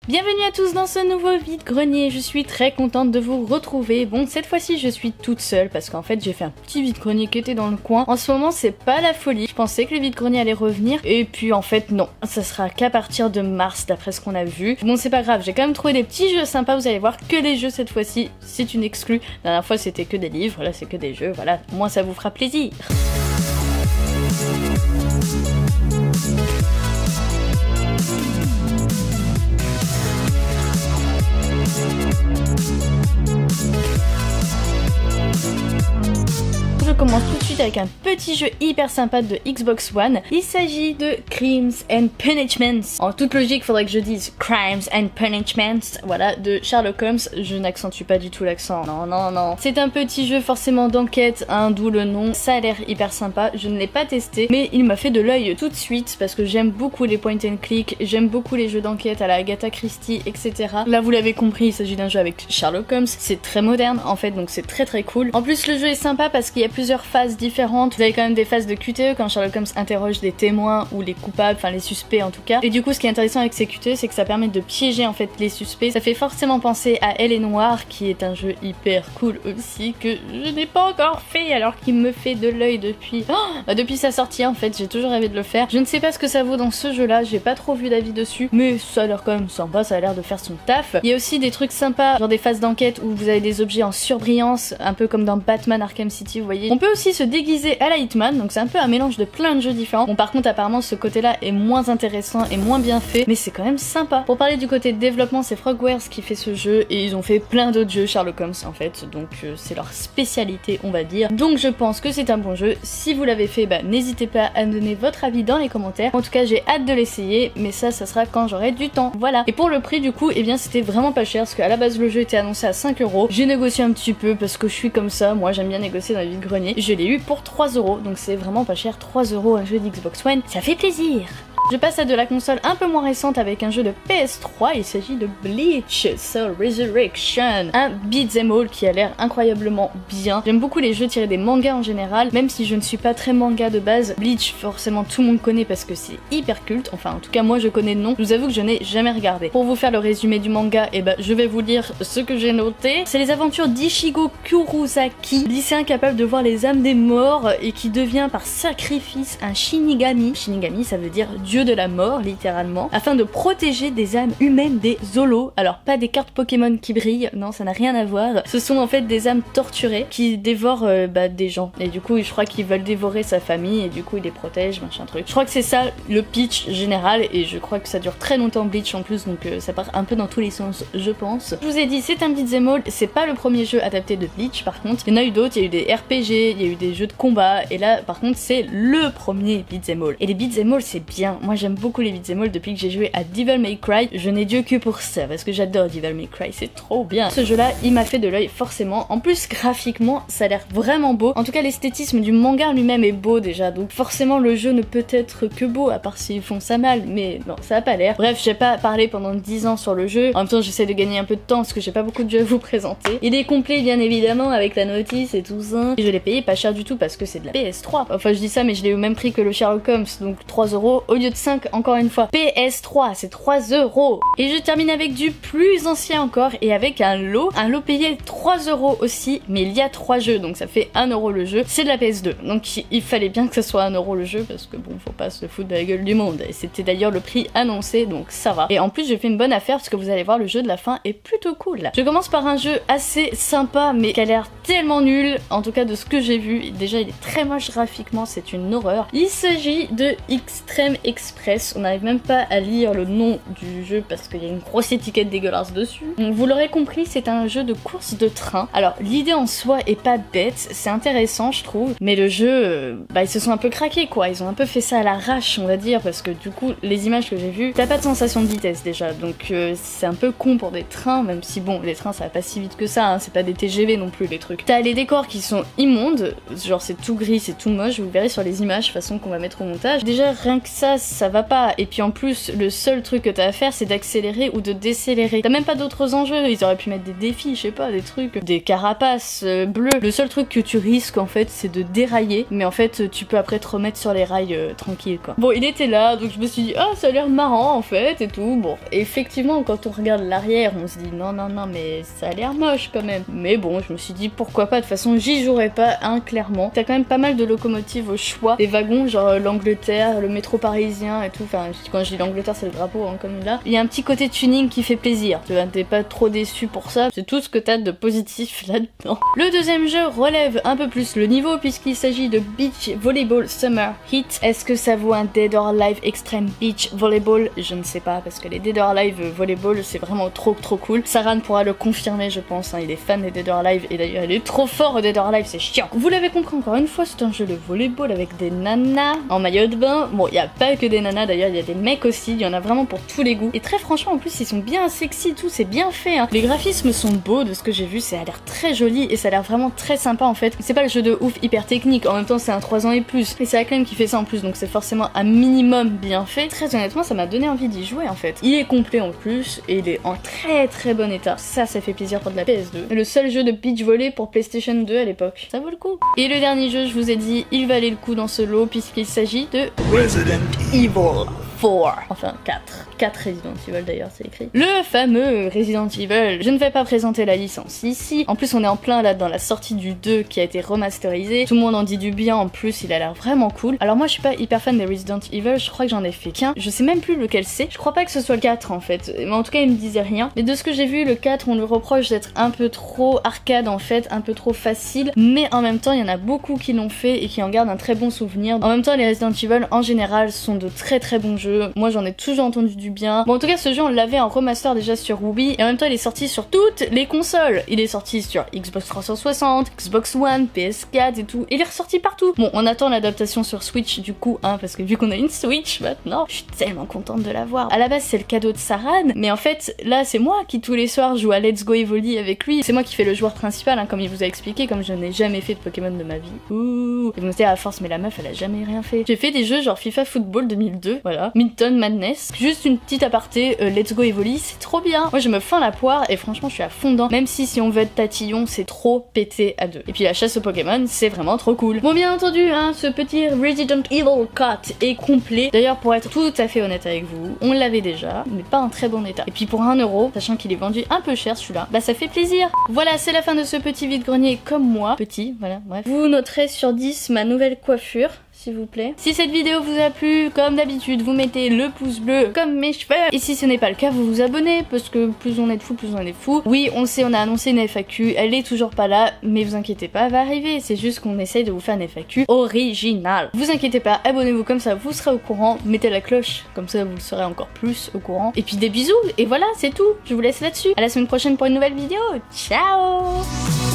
Bienvenue à tous dans ce nouveau vide-grenier, je suis très contente de vous retrouver. Bon, cette fois-ci je suis toute seule parce qu'en fait j'ai fait un petit vide-grenier qui était dans le coin. En ce moment c'est pas la folie, je pensais que le vide-grenier allait revenir et puis en fait non, ça sera qu'à partir de mars d'après ce qu'on a vu. Bon c'est pas grave, j'ai quand même trouvé des petits jeux sympas, vous allez voir que des jeux cette fois-ci, c'est une exclue. La dernière fois c'était que des livres, là c'est que des jeux, voilà, au moins ça vous fera plaisir. Je commence tout de suite avec un petit jeu hyper sympa de Xbox One. Il s'agit de Crimes and Punishments. En toute logique, faudrait que je dise Crimes and Punishments. Voilà, de Sherlock Holmes. Je n'accentue pas du tout l'accent. Non. C'est un petit jeu forcément d'enquête, hein, d'où le nom. Ça a l'air hyper sympa. Je ne l'ai pas testé, mais il m'a fait de l'œil tout de suite parce que j'aime beaucoup les point and click. J'aime beaucoup les jeux d'enquête à la Agatha Christie, etc. Là, vous l'avez compris, il s'agit d'un jeu avec Sherlock Holmes. C'est très moderne en fait, donc c'est très cool. En plus, le jeu est sympa parce qu'il y a plusieurs phases différentes. Vous avez quand même des phases de QTE quand Sherlock Holmes interroge des témoins ou les coupables, enfin les suspects en tout cas. Et du coup ce qui est intéressant avec ces QTE c'est que ça permet de piéger en fait les suspects. Ça fait forcément penser à Elle est Noire qui est un jeu hyper cool aussi que je n'ai pas encore fait alors qu'il me fait de l'œil depuis... depuis sa sortie en fait, j'ai toujours rêvé de le faire. Je ne sais pas ce que ça vaut dans ce jeu là, j'ai pas trop vu d'avis dessus, mais ça a l'air quand même sympa, ça a l'air de faire son taf. Il y a aussi des trucs sympas, genre des phases d'enquête où vous avez des objets en surbrillance, un peu comme dans Batman Arkham City, vous voyez. On peut aussi se déguiser à la Hitman, donc c'est un peu un mélange de plein de jeux différents. Bon par contre apparemment ce côté là est moins intéressant et moins bien fait, mais c'est quand même sympa. Pour parler du côté de développement, c'est Frogwares qui fait ce jeu et ils ont fait plein d'autres jeux Sherlock Holmes en fait, donc c'est leur spécialité on va dire. Donc je pense que c'est un bon jeu. Si vous l'avez fait, bah n'hésitez pas à me donner votre avis dans les commentaires. En tout cas j'ai hâte de l'essayer, mais ça sera quand j'aurai du temps. Voilà. Et pour le prix du coup, eh bien c'était vraiment pas cher parce qu'à la base le jeu était annoncé à 5 €. J'ai négocié un petit peu parce que je suis comme ça, moi j'aime bien négocier dans les vide-greniers. Je l'ai eu pour 3 €, donc c'est vraiment pas cher. 3 € un jeu d'Xbox One, ça fait plaisir. Je passe à de la console un peu moins récente avec un jeu de PS3, il s'agit de Bleach Soul Resurrection, un beat'em all qui a l'air incroyablement bien. J'aime beaucoup les jeux tirés des mangas en général, même si je ne suis pas très manga de base. Bleach forcément tout le monde connaît parce que c'est hyper culte, enfin en tout cas moi je connais le nom, je vous avoue que je n'ai jamais regardé. Pour vous faire le résumé du manga, et je vais vous lire ce que j'ai noté. C'est les aventures d'Ichigo Kurosaki, lycéen capable de voir les âmes des morts et qui devient par sacrifice un Shinigami. Shinigami ça veut dire dieu de la mort littéralement, afin de protéger des âmes humaines des Zolos. Alors pas des cartes Pokémon qui brillent, non ça n'a rien à voir, ce sont en fait des âmes torturées qui dévorent des gens, et du coup je crois qu'ils veulent dévorer sa famille et du coup ils les protègent, machin truc. Je crois que c'est ça le pitch général et je crois que ça dure très longtemps Bleach en plus, donc ça part un peu dans tous les sens je pense. Je vous ai dit c'est un beat'em all, c'est pas le premier jeu adapté de Bleach par contre, il y en a eu d'autres, il y a eu des RPG, il y a eu des jeux de combat et là par contre c'est le premier beat'em all. Et les beat'em all c'est bien, moi j'aime beaucoup les beat'em all depuis que j'ai joué à Devil May Cry, je n'ai Dieu que pour ça parce que j'adore Devil May Cry, c'est trop bien. Ce jeu là il m'a fait de l'œil forcément, en plus graphiquement ça a l'air vraiment beau, en tout cas l'esthétisme du manga lui-même est beau déjà, donc forcément le jeu ne peut être que beau à part s'ils font ça mal, mais non ça a pas l'air. Bref j'ai pas parlé pendant 10 ans sur le jeu, en même temps j'essaie de gagner un peu de temps parce que j'ai pas beaucoup de jeux à vous présenter. Il est complet bien évidemment avec la notice et tout ça, et je l'ai payé pas cher du tout parce que c'est de la PS3, enfin je dis ça mais je l'ai au même prix que le Sherlock Holmes, donc 3 € au lieu de 5 encore une fois. PS3 c'est 3 €. Et je termine avec du plus ancien encore et avec un lot payé 3 € aussi, mais il y a 3 jeux donc ça fait 1 € le jeu, c'est de la PS2 donc il fallait bien que ce soit 1 € le jeu parce que bon faut pas se foutre de la gueule du monde, et c'était d'ailleurs le prix annoncé donc ça va. Et en plus j'ai fait une bonne affaire parce que vous allez voir le jeu de la fin est plutôt cool. Je commence par un jeu assez sympa mais qui a l'air tellement nul, en tout cas de ce que j'ai vu. Déjà il est très moche graphiquement, c'est une horreur. Il s'agit de Extreme Express, on n'arrive même pas à lire le nom du jeu parce qu'il y a une grosse étiquette dégueulasse dessus. Donc vous l'aurez compris, c'est un jeu de course de train. Alors l'idée en soi est pas bête, c'est intéressant je trouve, mais le jeu, ils se sont un peu craqués quoi, ils ont un peu fait ça à l'arrache on va dire, parce que du coup les images que j'ai vues, t'as pas de sensation de vitesse déjà, donc c'est un peu con pour des trains, même si bon les trains ça va pas si vite que ça, hein, c'est pas des TGV non plus les trucs. T'as les décors qui sont immondes, genre c'est tout gris, c'est tout moche, vous le verrez sur les images de toute façon qu'on va mettre au montage. Déjà rien que ça ça va pas. Et puis en plus, le seul truc que t'as à faire, c'est d'accélérer ou de décélérer. T'as même pas d'autres enjeux. Ils auraient pu mettre des défis, je sais pas, des trucs, des carapaces bleues. Le seul truc que tu risques en fait, c'est de dérailler. Mais en fait, tu peux après te remettre sur les rails tranquille quoi. Bon, il était là, donc je me suis dit, ah, ça a l'air marrant en fait et tout. Bon, effectivement, quand on regarde l'arrière, on se dit, non, non, non, mais ça a l'air moche quand même. Mais bon, je me suis dit, pourquoi pas. De toute façon, j'y jouerai pas, hein, clairement. T'as quand même pas mal de locomotives au choix. Des wagons, genre l'Angleterre, le métro parisien et tout. Enfin, quand je dis l'Angleterre, c'est le drapeau, hein, comme là. Il y a un petit côté tuning qui fait plaisir. Tu vois, t'es pas trop déçu pour ça. C'est tout ce que t'as de positif là-dedans. Le deuxième jeu relève un peu plus le niveau puisqu'il s'agit de Beach Volleyball Summer Heat. Est-ce que ça vaut un Dead or Alive Extreme Beach Volleyball? Je ne sais pas, parce que les Dead or Alive Volleyball, c'est vraiment trop cool. Saran pourra le confirmer, je pense, hein. Il est fan des Dead or Alive et d'ailleurs il est trop fort au Dead or Alive, c'est chiant. Vous l'avez compris encore une fois, c'est un jeu de volleyball avec des nanas en maillot de bain. Bon, il y a pas que des nanas d'ailleurs, il y a des mecs aussi, il y en a vraiment pour tous les goûts. Et très franchement, en plus, ils sont bien sexy et tout, c'est bien fait, hein. Les graphismes sont beaux de ce que j'ai vu, ça a l'air très joli et ça a l'air vraiment très sympa en fait. C'est pas le jeu de ouf hyper technique, en même temps c'est un 3 ans et plus. Et c'est Acclaim qui fait ça en plus, donc c'est forcément un minimum bien fait. Très honnêtement, ça m'a donné envie d'y jouer en fait. Il est complet en plus et il est en très bon état. Ça fait plaisir pour de la PS2. Le seul jeu de beach volley pour PlayStation 2 à l'époque. Ça vaut le coup. Et le dernier jeu, je vous ai dit, il valait le coup dans ce lot puisqu'il s'agit de Resident Evil 4. Enfin 4 Resident Evil d'ailleurs, c'est écrit. Le fameux Resident Evil. Je ne vais pas présenter la licence ici. En plus, on est en plein là dans la sortie du 2 qui a été remasterisé. Tout le monde en dit du bien, en plus il a l'air vraiment cool. Alors moi je suis pas hyper fan des Resident Evil, je crois que j'en ai fait qu'un. Je sais même plus lequel c'est. Je crois pas que ce soit le 4 en fait. Mais en tout cas il me disait rien. Mais de ce que j'ai vu, le 4 on lui reproche d'être un peu trop arcade en fait, un peu trop facile. Mais en même temps il y en a beaucoup qui l'ont fait et qui en gardent un très bon souvenir. En même temps les Resident Evil en général sont de très bons jeux. Moi j'en ai toujours entendu du bien. Bon en tout cas ce jeu on l'avait en remaster déjà sur Wii et en même temps il est sorti sur toutes les consoles. Il est sorti sur Xbox 360, Xbox One, PS4 et tout. Il est ressorti partout. Bon on attend l'adaptation sur Switch du coup hein parce que vu qu'on a une Switch maintenant, je suis tellement contente de l'avoir. À la base c'est le cadeau de Saran, mais en fait là c'est moi qui tous les soirs joue à Let's Go Evoli avec lui. C'est moi qui fais le joueur principal hein, comme il vous a expliqué, comme je n'ai jamais fait de Pokémon de ma vie. Ouh. Et vous me dites à force mais la meuf elle a jamais rien fait. J'ai fait des jeux genre FIFA Football 2002, voilà, Midtown Madness. Juste une petite aparté, Let's Go Evoli, c'est trop bien. Moi je me fends la poire et franchement je suis à fond dedans. Même si on veut être tatillon, c'est trop pété à deux. Et puis la chasse aux Pokémon, c'est vraiment trop cool. Bon bien entendu, hein, ce petit Resident Evil 4 est complet. D'ailleurs pour être tout à fait honnête avec vous, on l'avait déjà, mais pas en très bon état. Et puis pour 1 €, sachant qu'il est vendu un peu cher celui-là, bah ça fait plaisir. Voilà, c'est la fin de ce petit vide-grenier comme moi. Petit, voilà, bref. Vous noterez sur 10 ma nouvelle coiffure, s'il vous plaît. Si cette vidéo vous a plu, comme d'habitude, vous mettez le pouce bleu comme mes cheveux. Et si ce n'est pas le cas, vous vous abonnez, parce que plus on est de fous, plus on est de fous. Oui, on le sait, on a annoncé une FAQ, elle est toujours pas là, mais vous inquiétez pas, elle va arriver. C'est juste qu'on essaye de vous faire une FAQ originale. Vous inquiétez pas, abonnez-vous comme ça, vous serez au courant. Mettez la cloche, comme ça vous le serez encore plus au courant. Et puis des bisous, et voilà, c'est tout. Je vous laisse là-dessus. À la semaine prochaine pour une nouvelle vidéo. Ciao!